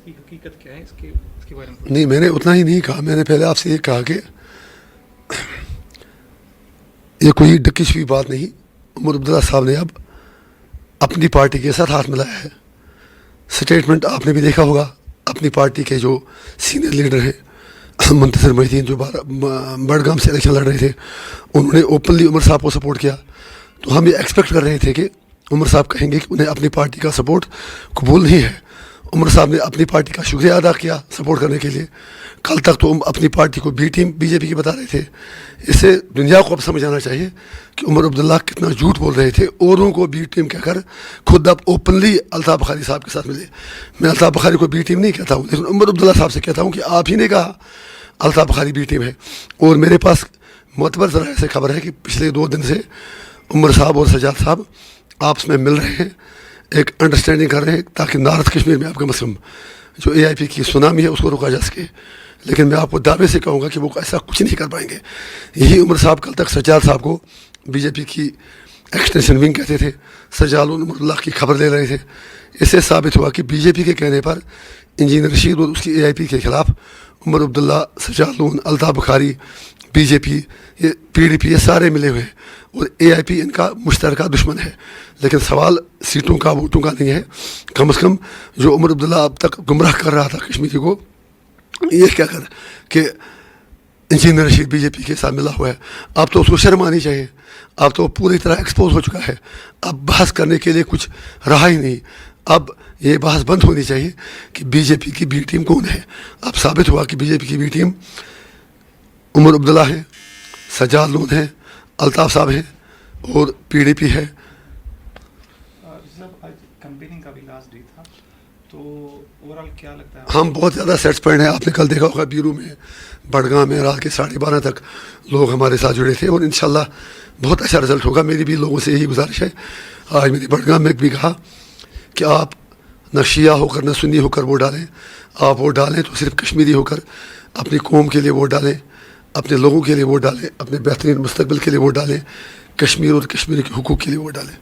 کی حقیقت کیا ہے اس کے بارے میں؟ نہیں، میں نے اتنا ہی نہیں کہا. میں نے پہلے آپ سے یہ کہا کہ یہ کوئی ڈکی چھپی بات نہیں. عمر عبداللہ صاحب نے اب اپنی پارٹی کے ساتھ ہاتھ ملایا ہے. سٹیٹمنٹ آپ نے بھی دیکھا ہوگا. اپنی پارٹی کے جو سینئر لیڈر ہیں منتصر محی الدین جو بڑگام سے الیکشن لڑ رہے تھے, انہوں نے اوپنلی عمر صاحب کو سپورٹ کیا. تو ہم یہ ایکسپیکٹ کر رہے تھے کہ عمر صاحب کہیں گے کہ انہیں اپنی پارٹی کا سپورٹ قبول نہیں ہے. عمر صاحب نے اپنی پارٹی کا شکریہ ادا کیا سپورٹ کرنے کے لیے. کل تک تو اپنی پارٹی کو بی ٹیم بی جے پی کی بتا رہے تھے. اس سے دنیا کو اب سمجھ آنا چاہیے کہ عمر عبداللہ کتنا جھوٹ بول رہے تھے. اوروں کو بی ٹیم کہہ کر خود اب اوپنلی الطاف بخاری صاحب کے ساتھ ملے. میں الطاف بخاری کو بی ٹیم نہیں کہتا ہوں, لیکن عمر عبداللہ صاحب سے کہتا ہوں کہ آپ ہی نے کہا الطاف بخاری بی ٹیم ہے. اور میرے پاس معتبر ذرائع سے خبر ہے کہ پچھلے 2 دن سے عمر صاحب اور سجاد صاحب آپس میں مل رہے ہیں, ایک انڈرسٹینڈنگ کر رہے ہیں تاکہ نارتھ کشمیر میں آپ کم از کم جو اے آئی پی کی سونامی ہے اس کو روکا جا سکے. لیکن میں آپ کو دعوے سے کہوں گا کہ وہ ایسا کچھ نہیں کر پائیں گے. یہی عمر صاحب کل تک سجاد صاحب کو بی جے پی کی ایکسٹینشن ونگ کہتے تھے, سجاد عمر اللہ کی خبر لے رہے تھے. اس سے ثابت ہوا کہ بی جے پی کے کہنے پر انجینئر رشید اور اس کی اے آئی پی کے خلاف عمر عبداللہ, سجاد الطاف بخاری, بی جے پی, یہ پی ڈی پی, یہ سارے ملے ہوئے ہیں. اور اے آئی پی ان کا مشترکہ دشمن ہے. لیکن سوال سیٹوں کا ووٹوں کا نہیں ہے. کم از کم جو عمر عبداللہ اب تک گمراہ کر رہا تھا کشمیری کو, یہ کیا کر کہ انجینئر رشید بی جے پی کے ساتھ ملا ہوا ہے. اب تو اس کو شرم آنی چاہیے. اب تو پوری طرح ایکسپوز ہو چکا ہے. اب بحث کرنے کے لیے کچھ رہا ہی نہیں. اب یہ بحث بند ہونی چاہیے کہ بی جے پی کی بی ٹیم کون ہے. اب ثابت ہوا کہ بی جے پی کی بی ٹیم عمر عبداللہ ہے, سجاد لون ہے, الطاف صاحب ہیں اور پی ڈی پی ہے. آج کمپیننگ کا بھی لاسٹ ڈے تھا, تو اوورآل کیا لگتا ہے؟ ہم بہت زیادہ سیٹسفائڈ ہیں. آپ نے کل دیکھا ہوگا بیرو میں, بڑگام میں رات کے 12:30 تک لوگ ہمارے ساتھ جڑے تھے, اور انشاءاللہ بہت اچھا رزلٹ ہوگا. میری بھی لوگوں سے یہی گزارش ہے. آج میری بڑگام میں بھی کہا کہ آپ نہ شیعہ ہو کر نہ سنی ہو کر ووٹ ڈالیں. آپ ووٹ ڈالیں تو صرف کشمیری ہو کر اپنی قوم کے لیے ووٹ ڈالیں, اپنے لوگوں کے لیے ووٹ ڈالیں, اپنے بہترین مستقبل کے لیے ووٹ ڈالیں, کشمیر اور کشمیر کے حقوق کے لیے ووٹ ڈالیں.